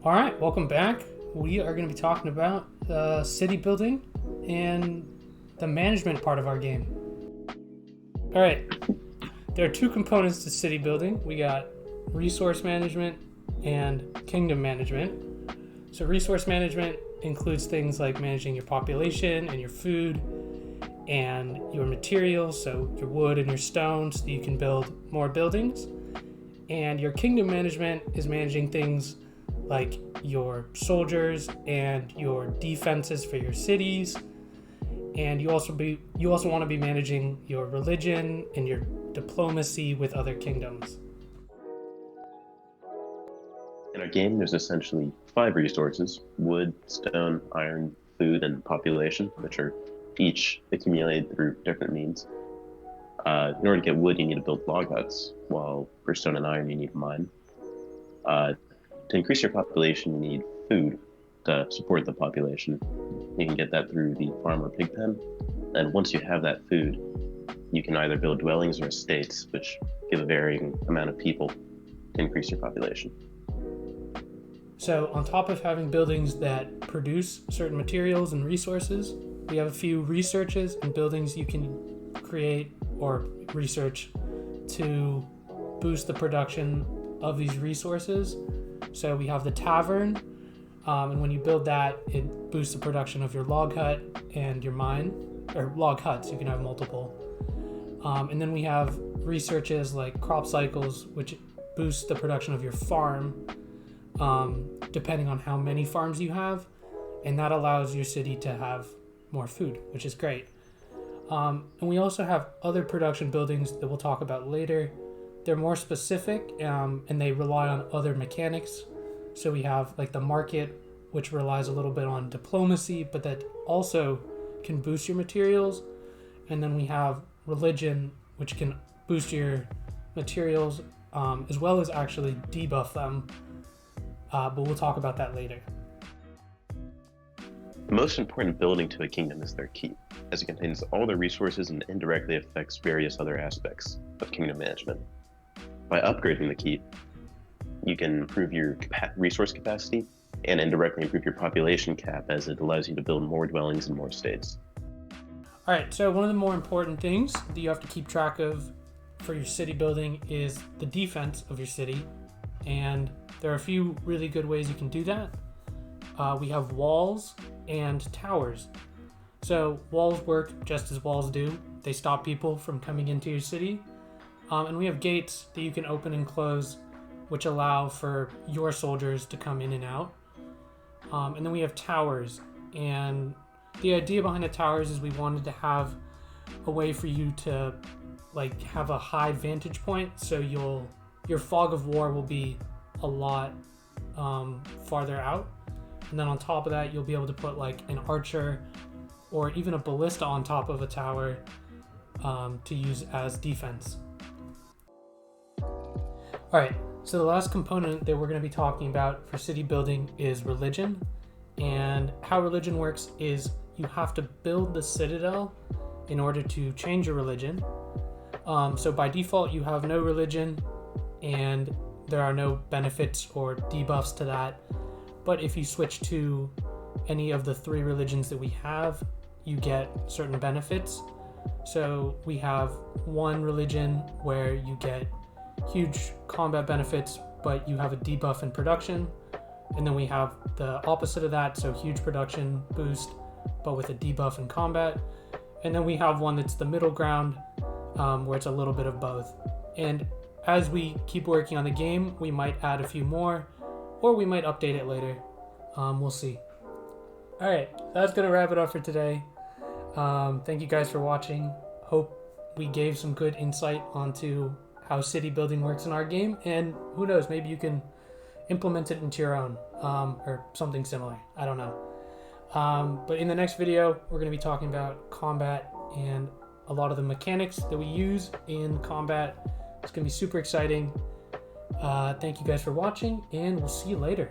All right, welcome back. We are going to be talking about city building and the management part of our game. All right, there are two components to city building. We got resource management and kingdom management. So resource management includes things like managing your population and your food and your materials, so your wood and your stone, so that you can build more buildings. And your kingdom management is managing things like your soldiers and your defenses for your cities. And you also want to be managing your religion and your diplomacy with other kingdoms. In our game, there's essentially 5 resources: wood, stone, iron, food, and population, which are each accumulated through different means. In order to get wood, you need to build log huts, while for stone and iron, you need a mine. To increase your population, you need food to support the population. You can get that through the farm or pig pen. And once you have that food, you can either build dwellings or estates, which give a varying amount of people to increase your population. So on top of having buildings that produce certain materials and resources, we have a few researches and buildings you can create or research to boost the production of these resources. So we have the tavern, and when you build that, it boosts the production of your log hut and your mine, or log huts. You can have multiple. And then we have researches like crop cycles, which boost the production of your farm, depending on how many farms you have, and that allows your city to have more food, which is great. And we also have other production buildings that we'll talk about later. They're more specific, and they rely on other mechanics. So we have like the market, which relies a little bit on diplomacy, but that also can boost your materials. And then we have religion, which can boost your materials, as well as actually debuff them. But we'll talk about that later. The most important building to a kingdom is their keep, as it contains all the resources and indirectly affects various other aspects of kingdom management. By upgrading the keep, you can improve your resource capacity and indirectly improve your population cap, as it allows you to build more dwellings and more states. All right, so one of the more important things that you have to keep track of for your city building is the defense of your city. And there are a few really good ways you can do that. We have walls and towers. So walls work just as walls do. They stop people from coming into your city. And we have gates that you can open and close, which allow for your soldiers to come in and out. And then we have towers. And the idea behind the towers is we wanted to have a way for you to have a high vantage point. So your fog of war will be a lot farther out. And then on top of that, you'll be able to put an archer or even a ballista on top of a tower to use as defense. All right, so the last component that we're going to be talking about for city building is religion. And how religion works is you have to build the citadel in order to change your religion. So by default, you have no religion, and there are no benefits or debuffs to that. But if you switch to any of the 3 religions that we have, you get certain benefits. So we have one religion where you get huge combat benefits, but you have a debuff in production. And then we have the opposite of that, so huge production boost, but with a debuff in combat. And then we have one that's the middle ground, where it's a little bit of both. And as we keep working on the game, we might add a few more, or we might update it later. We'll see. All right, that's going to wrap it up for today. Thank you guys for watching. Hope we gave some good insight onto how city building works in our game, and who knows, maybe you can implement it into your own, or something similar. I don't know. But in the next video, we're going to be talking about combat and a lot of the mechanics that we use in combat. It's going to be super exciting. Thank you guys for watching, and we'll see you later.